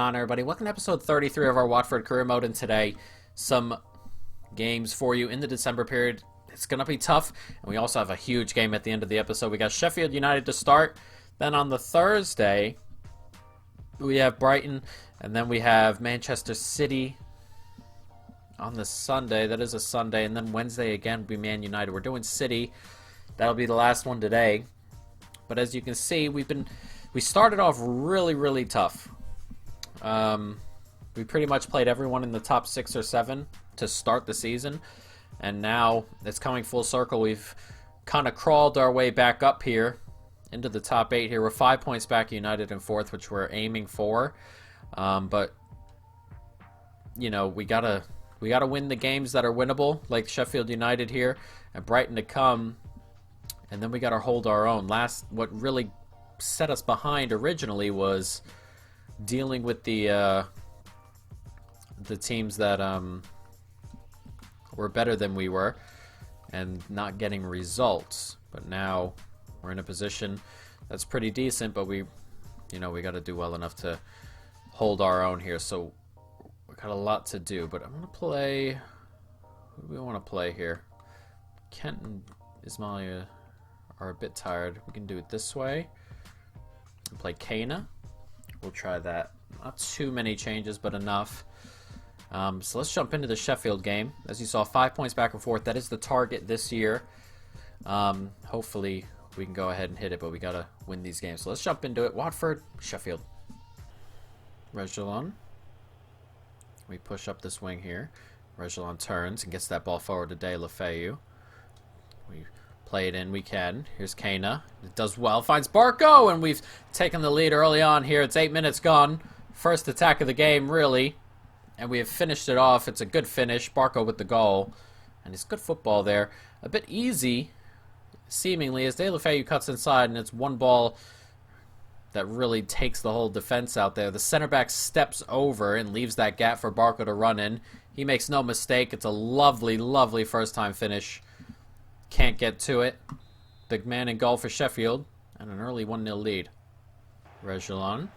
on, everybody? Welcome to episode 33 of our Watford career mode, and today some games for you in the December period. It's going to be tough, and we also have a huge game at the end of the episode. We got Sheffield United to start. Then on the Thursday, we have Brighton, and then we have Manchester City on the Sunday. That is a Sunday, and then Wednesday again will be Man United. We're doing City. That'll be the last one today. But as you can see, we started off really tough. We pretty much played everyone in the top 6 or 7 to start the season, and now it's coming full circle. We've kind of crawled our way back up here into the top 8 here. We're 5 points back, United in 4th, which we're aiming for. But you know, we gotta win the games that are winnable, like Sheffield United here, and Brighton to come, and then we gotta hold our own. What really set us behind originally was dealing with the teams that were better than we were and not getting results. But now we're in a position that's pretty decent, but we got to do well enough to hold our own here. So we got a lot to do, but I'm gonna play. Who do we want to play here? Kent and Ismailia are a bit tired. We can do it this way. Play Kana. We'll try that. Not too many changes, but enough. So let's jump into the Sheffield game. As you saw, 5 points back and forth. That is the target this year. Hopefully we can go ahead and hit it, but we gotta win these games. So let's jump into it. Watford, Sheffield. Reguilon. We push up this wing here. Reguilon turns and gets that ball forward to De La Feu. We play it in, we can. Here's Kana. It does well, finds Barco, and we've taken the lead early on here. It's 8 minutes gone. First attack of the game, really. And we have finished it off. It's a good finish. Barco with the goal. And it's good football there. A bit easy, seemingly, as De La Feu cuts inside, and it's one ball that really takes the whole defense out there. The center back steps over and leaves that gap for Barco to run in. He makes no mistake. It's a lovely first-time finish. Can't get to it. The man in goal for Sheffield, and an early 1-0 lead. Reguilon.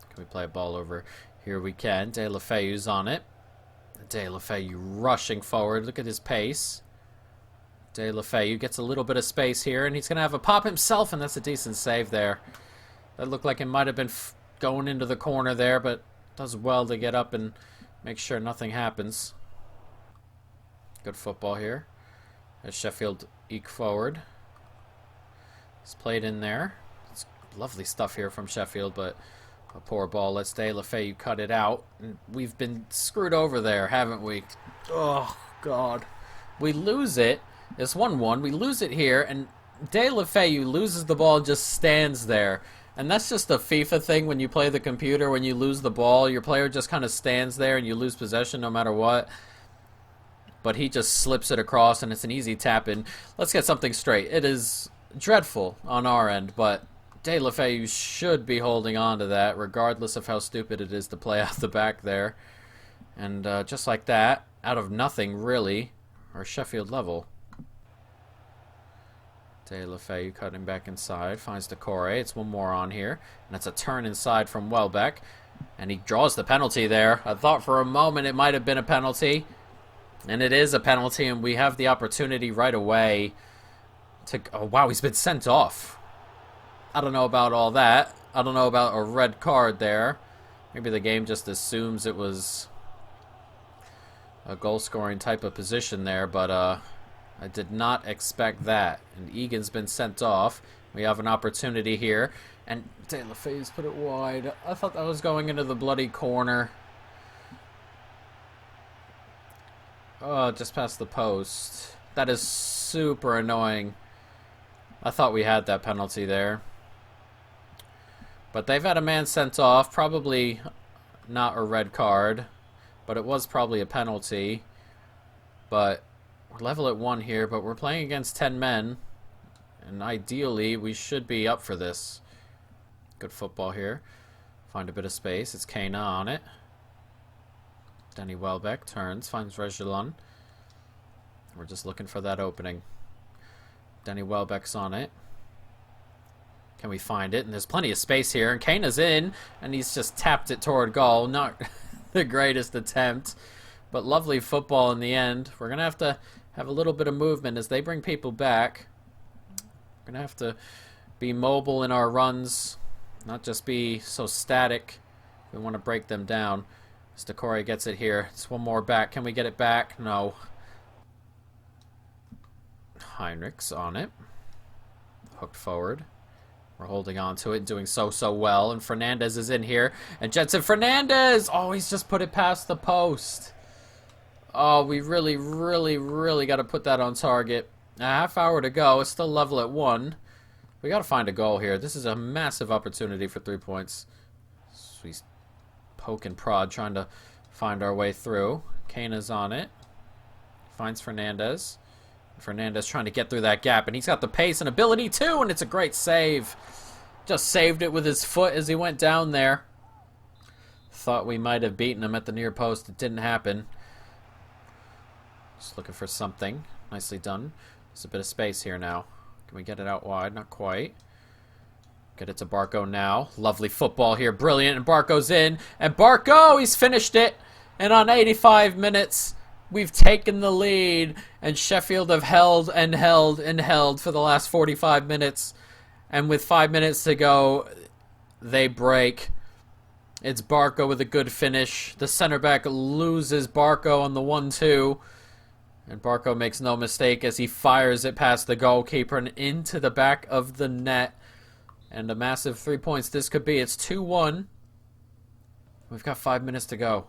Can we play a ball over? Here we can. De La Feu's on it. De La Feu rushing forward. Look at his pace. De La Feu gets a little bit of space here, and he's going to have a pop himself, and that's a decent save there. That looked like it might have been going into the corner there, but does well to get up and make sure nothing happens. Good football here. As Sheffield eke forward. It's played in there. It's lovely stuff here from Sheffield, but a poor ball. Let's De La Feu cut it out. And we've been screwed over there, haven't we? Oh, God. We lose it. It's 1-1. We lose it here, and De La Feu loses the ball and just stands there. And that's just a FIFA thing when you play the computer. When you lose the ball, your player just kind of stands there and you lose possession no matter what. But he just slips it across, and it's an easy tap in. Let's get something straight. It is dreadful on our end, but De La Feu should be holding on to that, regardless of how stupid it is to play out the back there. And just like that, out of nothing, really, our Sheffield level. De La Feu cutting back inside, finds Decore. It's one more on here, and it's a turn inside from Welbeck. And he draws the penalty there. I thought for a moment it might have been a penalty. And it is a penalty, and we have the opportunity right away to... Oh, wow, he's been sent off. I don't know about all that. I don't know about a red card there. Maybe the game just assumes it was a goal-scoring type of position there, but I did not expect that. And Egan's been sent off. We have an opportunity here, and De La Feu's put it wide. I thought that was going into the bloody corner. Oh, just past the post. That is super annoying. I thought we had that penalty there. But they've had a man sent off. Probably not a red card. But it was probably a penalty. But we're level at 1 here. But we're playing against 10 men. And ideally, we should be up for this. Good football here. Find a bit of space. It's Kana on it. Danny Welbeck turns, finds Reguilon. We're just looking for that opening. Danny Welbeck's on it. Can we find it? And there's plenty of space here. And Kane's in, and he's just tapped it toward goal. Not the greatest attempt, but lovely football in the end. We're going to have a little bit of movement as they bring people back. We're going to have to be mobile in our runs, not just be so static. We want to break them down. Stakori gets it here. It's one more back. Can we get it back? No. Heinrich's on it. Hooked forward. We're holding on to it, doing so well. And Fernandez is in here. And Jetson Fernandez! Oh, he's just put it past the post. Oh, we really got to put that on target. A half hour to go. It's still level at 1. We got to find a goal here. This is a massive opportunity for 3 points. So we poke and prod, trying to find our way through. Kane's on it. Finds Fernandez. Fernandez trying to get through that gap, and he's got the pace and ability too, and it's a great save. Just saved it with his foot as he went down there. Thought we might have beaten him at the near post. It didn't happen. Just looking for something. Nicely done. There's a bit of space here now. Can we get it out wide? Not quite. Get it to Barco now. Lovely football here. Brilliant. And Barco's in. And Barco, he's finished it. And on 85 minutes, we've taken the lead. And Sheffield have held and held and held for the last 45 minutes. And with 5 minutes to go, they break. It's Barco with a good finish. The center back loses Barco on the 1-2. And Barco makes no mistake as he fires it past the goalkeeper and into the back of the net. And a massive 3 points this could be. It's 2-1. We've got 5 minutes to go.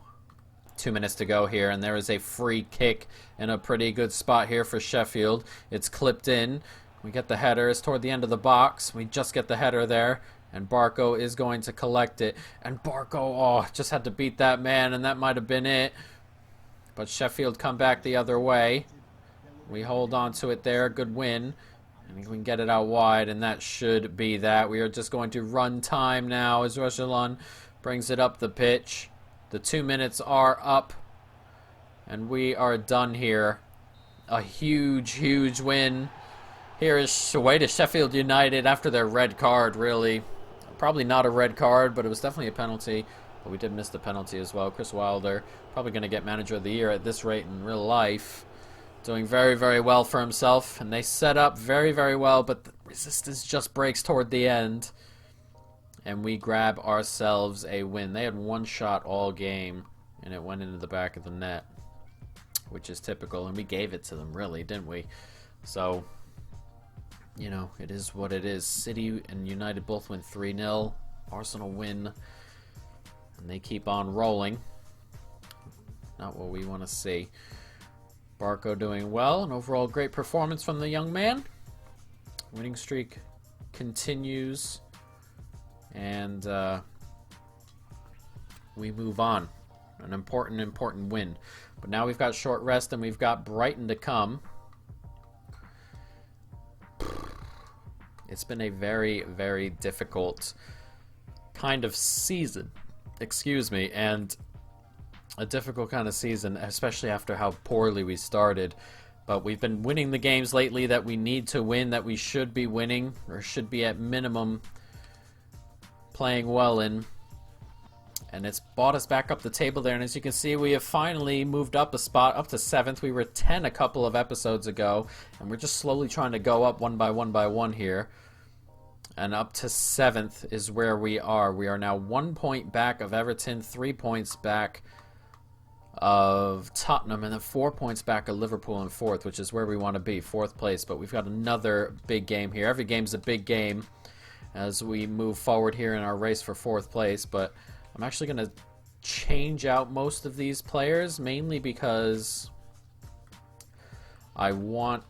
2 minutes to go here, and there is a free kick in a pretty good spot here for Sheffield. It's clipped in. We get the header. It's toward the end of the box. We just get the header there, and Barco is going to collect it. And Barco, oh, just had to beat that man, and that might have been it. But Sheffield come back the other way. We hold on to it there. Good win. And we can get it out wide, and that should be that. We are just going to run time now as Reguilon brings it up the pitch. The 2 minutes are up, and we are done here. A huge win. Here is away to Sheffield United after their red card, really. Probably not a red card, but it was definitely a penalty. But we did miss the penalty as well. Chris Wilder, probably going to get Manager of the Year at this rate in real life. Doing very well for himself. And they set up very well, but the resistance just breaks toward the end. And we grab ourselves a win. They had one shot all game, and it went into the back of the net, which is typical. And we gave it to them, really, didn't we? So, you know, it is what it is. City and United both win 3-0. Arsenal win. And they keep on rolling. Not what we want to see. Barco doing well. An overall great performance from the young man. Winning streak continues. And we move on. An important win. But now we've got short rest and we've got Brighton to come. It's been a very difficult kind of season. Excuse me. And a difficult kind of season, especially after how poorly we started. But we've been winning the games lately that we need to win, that we should be winning, or should be at minimum playing well in. And it's brought us back up the table there. And as you can see, we have finally moved up a spot, up to 7th. We were 10 a couple of episodes ago. And we're just slowly trying to go up one by one here. And up to 7th is where we are. We are now 1 point back of Everton, 3 points back of Tottenham, and then 4 points back of Liverpool in 4th, which is where we want to be, 4th place. But we've got another big game here. Every game's a big game as we move forward here in our race for 4th place. But I'm actually going to change out most of these players, mainly because I want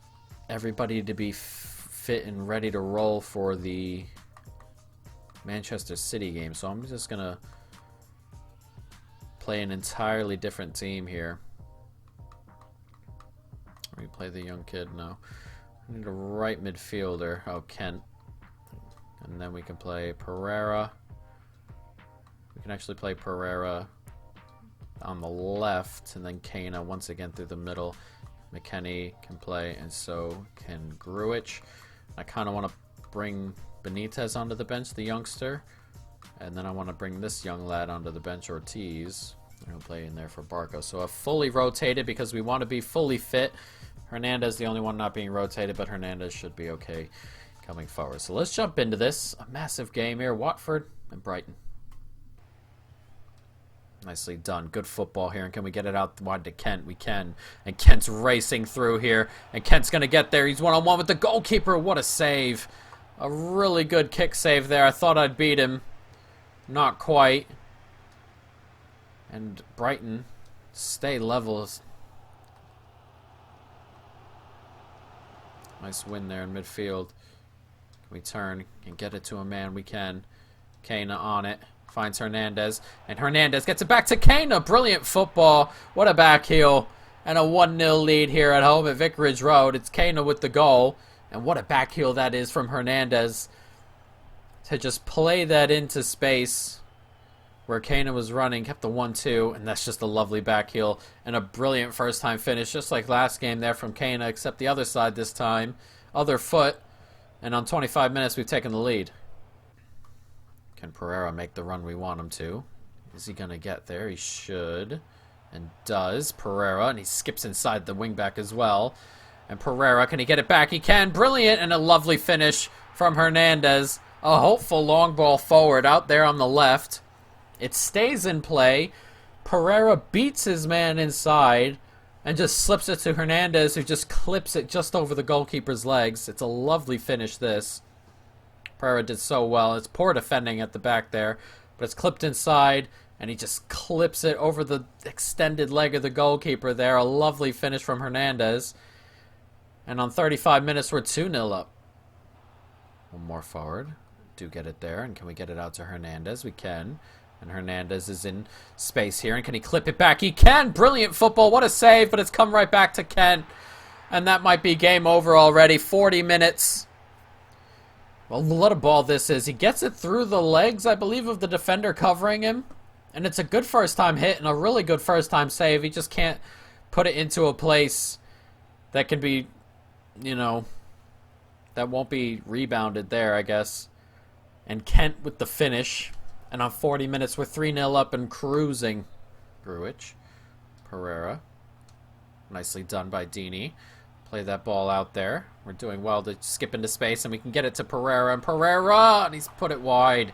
everybody to be fit and ready to roll for the Manchester City game. So I'm just going to play an entirely different team here. We play the young kid now. We need a right midfielder. Oh, Kent. And then we can play Pereira. We can actually play Pereira on the left, and then Kana once again through the middle. McKennie can play, and so can Gruich. I kind of want to bring Benitez onto the bench, the youngster. And then I want to bring this young lad onto the bench, Ortiz. He'll play in there for Barco. So a fully rotated because we want to be fully fit. Hernandez the only one not being rotated, but Hernandez should be okay coming forward. So let's jump into this. A massive game here. Watford and Brighton. Nicely done. Good football here. And can we get it out wide to Kent? We can. And Kent's racing through here. And Kent's going to get there. He's one-on-one with the goalkeeper. What a save. A really good kick save there. I thought I'd beat him. Not quite. And Brighton stay level. Nice win there in midfield. Can we turn and get it to a man? We can. Kena on it. Finds Hernandez. And Hernandez gets it back to Kena. Brilliant football. What a back heel. And a 1-0 lead here at home at Vicarage Road. It's Kena with the goal. And what a back heel that is from Hernandez. To just play that into space where Kena was running. Kept the 1-2. And that's just a lovely back heel. And a brilliant first time finish. Just like last game there from Kena. Except the other side this time. Other foot. And on 25 minutes we've taken the lead. Can Pereira make the run we want him to? Is he going to get there? He should. And does. Pereira. And he skips inside the wingback as well. And Pereira, can he get it back? He can. Brilliant. And a lovely finish from Hernandez. A hopeful long ball forward out there on the left. It stays in play. Pereira beats his man inside. And just slips it to Hernandez, who just clips it just over the goalkeeper's legs. It's a lovely finish, this. Pereira did so well. It's poor defending at the back there, but it's clipped inside, and he just clips it over the extended leg of the goalkeeper there. A lovely finish from Hernandez. And on 35 minutes, we're 2-0 up. One more forward. Do get it there, and can we get it out to Hernandez? We can. And Hernandez is in space here, and can he clip it back? He can! Brilliant football. What a save, but it's come right back to Kent. And that might be game over already. 40 minutes. Well, what a ball this is. He gets it through the legs, I believe, of the defender covering him. And it's a good first-time hit and a really good first-time save. He just can't put it into a place that can be, you know, that won't be rebounded there, I guess. And Kent with the finish. And on 40 minutes, we're 3-0 up and cruising. Gruich. Pereira. Nicely done by Dini. Play that ball out there. We're doing well to skip into space, and we can get it to Pereira. And Pereira! And he's put it wide.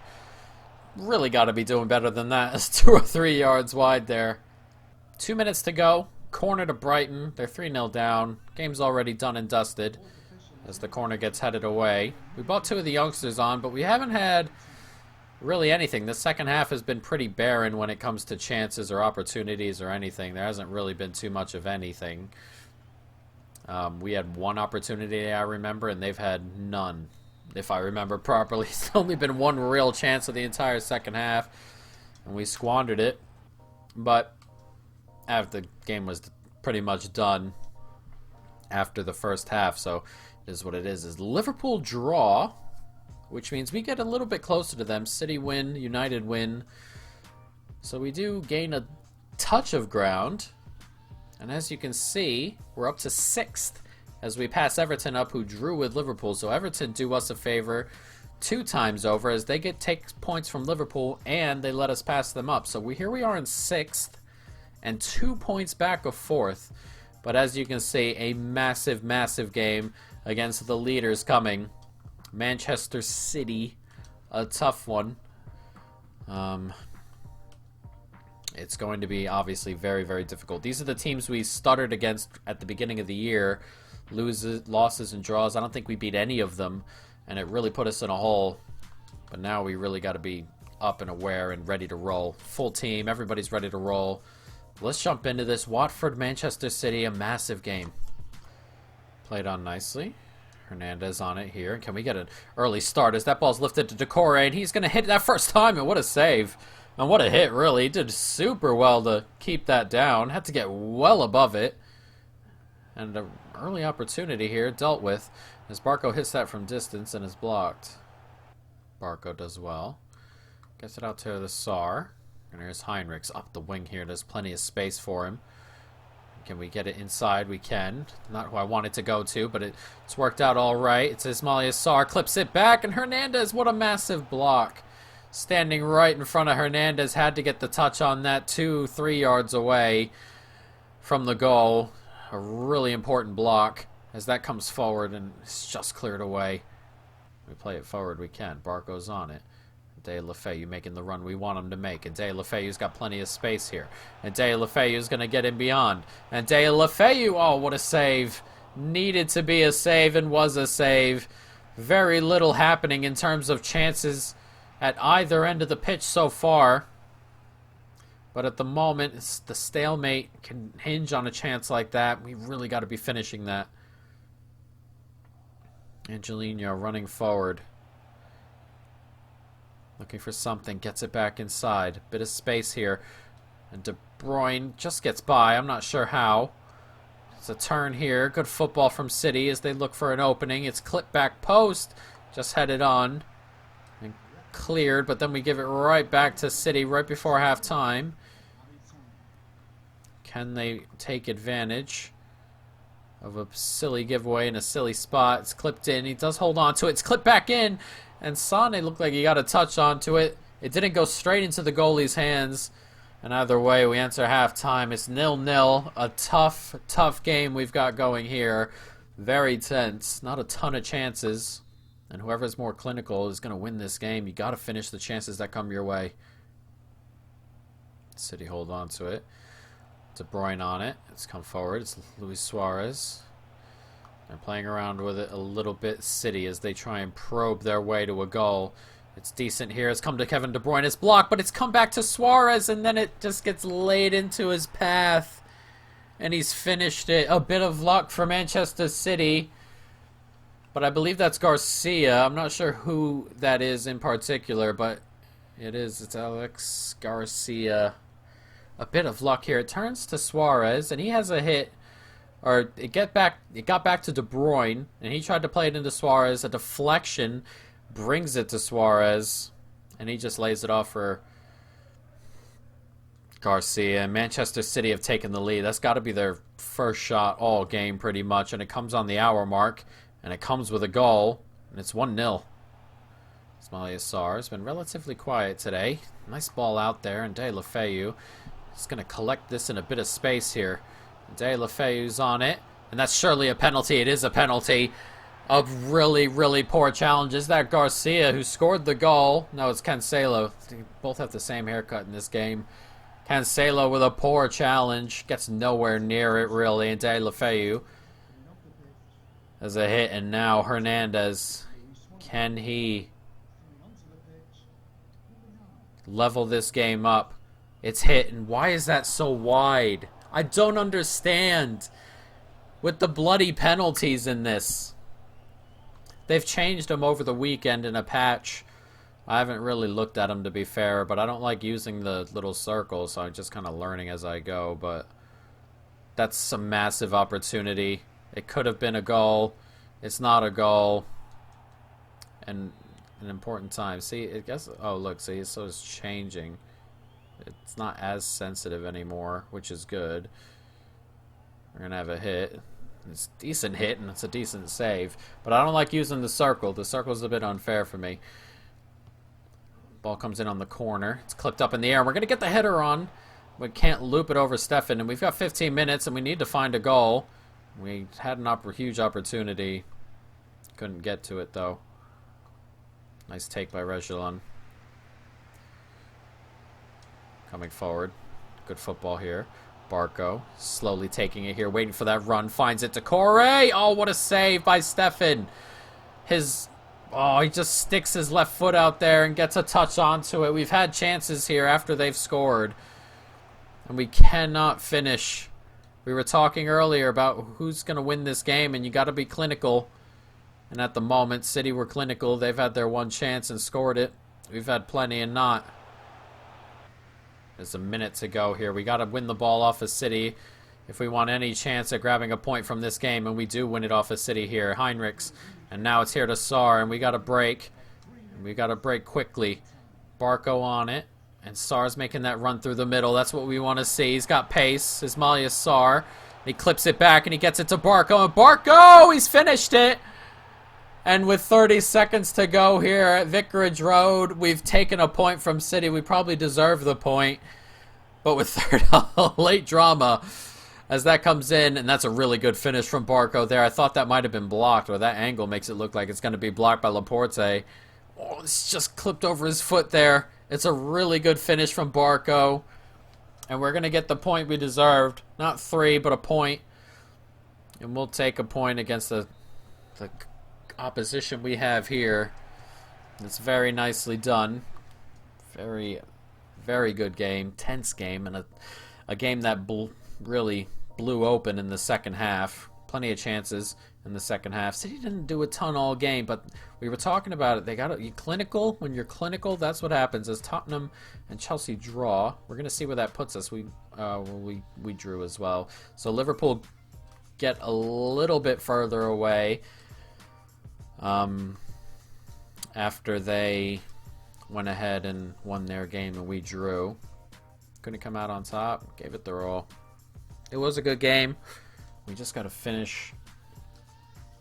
Really got to be doing better than that. It's 2 or 3 yards wide there. 2 minutes to go. Corner to Brighton. They're 3-0 down. Game's already done and dusted as the corner gets headed away. We brought 2 of the youngsters on, but we haven't had really anything. The second half has been pretty barren when it comes to chances or opportunities or anything. There hasn't really been too much of anything. We had one opportunity, I remember, and they've had none, if I remember properly. It's only been one real chance of the entire second half, and we squandered it. But after the game was pretty much done after the first half, so it is what it is. Is Liverpool draw, which means we get a little bit closer to them. City win, United win. So we do gain a touch of ground. And as you can see, we're up to 6th as we pass Everton up, who drew with Liverpool. So Everton do us a favor 2 times over as they take points from Liverpool and they let us pass them up. So here we are in 6th and 2 points back of 4th. But as you can see, a massive, massive game against the leaders coming. Manchester City, a tough one. It's going to be obviously very, very difficult. These are the teams we stuttered against at the beginning of the year. Losses and draws. I don't think we beat any of them, and it really put us in a hole. But now we really got to be up and aware and ready to roll. Full team. Everybody's ready to roll. Let's jump into this. Watford, Manchester City, a massive game. Played on nicely. Hernandez on it here. Can we get an early start as that ball's lifted to Decore, and he's going to hit it that first time, and what a save. And what a hit, really. He did super well to keep that down. Had to get well above it. And an early opportunity here dealt with as Barco hits that from distance and is blocked. Barco does well. Gets it out to the Sar. And there's Heinrichs up the wing here. There's plenty of space for him. Can we get it inside? We can. Not who I want it to go to, but it's worked out all right. It's Ismail Sarr, clips it back, and Hernandez, what a massive block. Standing right in front of Hernandez, had to get the touch on that 2-3 yards away from the goal. A really important block as that comes forward and it's just cleared away. We play it forward, we can. Barco's on it. De La Feu making the run we want him to make. And De La Feu's got plenty of space here. And De La Feu's going to get in beyond. And De La Feu, oh, what a save. Needed to be a save and was a save. Very little happening in terms of chances at either end of the pitch so far. But at the moment, the stalemate can hinge on a chance like that. We really got to be finishing that. Angelino running forward. Looking for something. Gets it back inside. Bit of space here. And De Bruyne just gets by. I'm not sure how. It's a turn here. Good football from City as they look for an opening. It's clipped back post. Just headed on. And cleared. But then we give it right back to City right before halftime. Can they take advantage of a silly giveaway in a silly spot? It's clipped in. He does hold on to it. It's clipped back in. And Sane looked like he got a touch onto it. It didn't go straight into the goalie's hands. And either way, we enter halftime. It's 0-0. A tough, tough game we've got going here. Very tense. Not a ton of chances. And whoever's more clinical is going to win this game. You got to finish the chances that come your way. City hold on to it. De Bruyne on it. It's come forward. It's Luis Suarez. They're playing around with it a little bit. City as they try and probe their way to a goal. It's decent here. It's come to Kevin De Bruyne. It's blocked, but it's come back to Suarez, and then it just gets laid into his path. And he's finished it. A bit of luck for Manchester City. But I believe that's Garcia. I'm not sure who that is in particular, but it is. It's Alex Garcia. A bit of luck here. It turns to Suarez, and he has a hit. Or it got back to De Bruyne, and he tried to play it into Suarez. A deflection brings it to Suarez, and he just lays it off for Garcia. And Manchester City have taken the lead. That's got to be their first shot all game pretty much, and it comes on the hour mark, and it comes with a goal, and it's 1-0. Ismail Sarr has been relatively quiet today. Nice ball out there, and De La Feu is going to collect this in a bit of space here. De La Feu's on it, and that's surely a penalty. It is a penalty. A really, really poor challenge. Is that Garcia who scored the goal? No, it's Cancelo. They both have the same haircut in this game. Cancelo with a poor challenge. Gets nowhere near it, really. And De La Feu has a hit, and now Hernandez. Can he level this game up? It's hit, and why is that so wide? I don't understand with the bloody penalties in this. They've changed them over the weekend in a patch. I haven't really looked at them, to be fair, but I don't like using the little circles, so I'm just kind of learning as I go. But that's some massive opportunity. It could have been a goal. It's not a goal. And an important time. See, it gets. Oh, look, see, so it's changing. It's not as sensitive anymore, which is good. We're going to have a hit. It's a decent hit, and it's a decent save. But I don't like using the circle. The circle's a bit unfair for me. Ball comes in on the corner. It's clipped up in the air. We're going to get the header on. We can't loop it over Stefan, and we've got 15 minutes, and we need to find a goal. We had a huge opportunity. Couldn't get to it, though. Nice take by Reguilon. Coming forward. Good football here. Barco slowly taking it here, waiting for that run. Finds it to Corey. Oh, what a save by Stefan. He just sticks his left foot out there and gets a touch onto it. We've had chances here after they've scored, and we cannot finish. We were talking earlier about who's going to win this game, and you got to be clinical. And at the moment, City were clinical. They've had their one chance and scored it. We've had plenty and not. There's a minute to go here. We got to win the ball off of City if we want any chance at grabbing a point from this game, and we do win it off of City here. Heinrichs, and now it's here to Sarr, and we got to break. And we got to break quickly. Barco on it, and Sarr's making that run through the middle. That's what we want to see. He's got pace. Ismail Sarr He clips it back and he gets it to Barco. And Barco, he's finished it. And with 30 seconds to go here at Vicarage Road, we've taken a point from City. We probably deserve the point. But with late drama as that comes in, and that's a really good finish from Barco there. I thought that might have been blocked, or that angle makes it look like it's going to be blocked by Laporte. Oh, it's just clipped over his foot there. It's a really good finish from Barco. And we're going to get the point we deserved. Not 3, but a point. And we'll take a point against the opposition we have here. It's very nicely done. Very, very good game. Tense game. And a game that really blew open in the second half. Plenty of chances in the second half. City didn't do a ton all game, but we were talking about it. They got you clinical. When you're clinical, that's what happens. As Tottenham and Chelsea draw, we're going to see where that puts us. We drew as well. So Liverpool get a little bit further away after they went ahead and won their game and we drew. Couldn't come out on top. Gave it their all. It was a good game. We just got to finish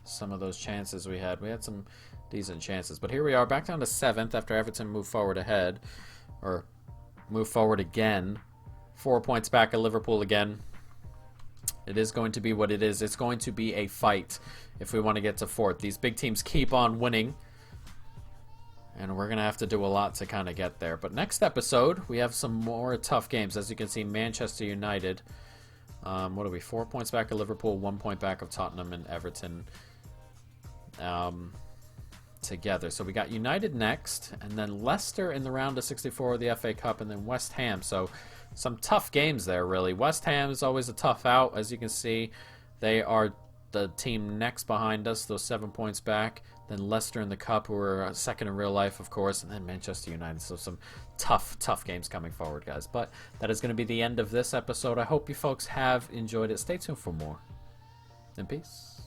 some of those chances we had. We had some decent chances. But here we are, back down to 7th after Everton moved forward ahead. Or moved forward again. 4 points back at Liverpool again. It is going to be what it is. It's going to be a fight if we want to get to 4th. These big teams keep on winning. And we're going to have to do a lot to kind of get there. But next episode, we have some more tough games. As you can see, Manchester United. What are we? 4 points back of Liverpool, 1 point back of Tottenham and Everton together. So we got United next, and then Leicester in the round of 64 of the FA Cup, and then West Ham. So some tough games there, really. West Ham is always a tough out. As you can see, they are the team next behind us, those 7 points back. Then Leicester in the Cup, who are second in real life, of course, and then Manchester United. So some tough games coming forward, guys. But that is going to be the end of this episode. I hope you folks have enjoyed it. Stay tuned for more. And peace.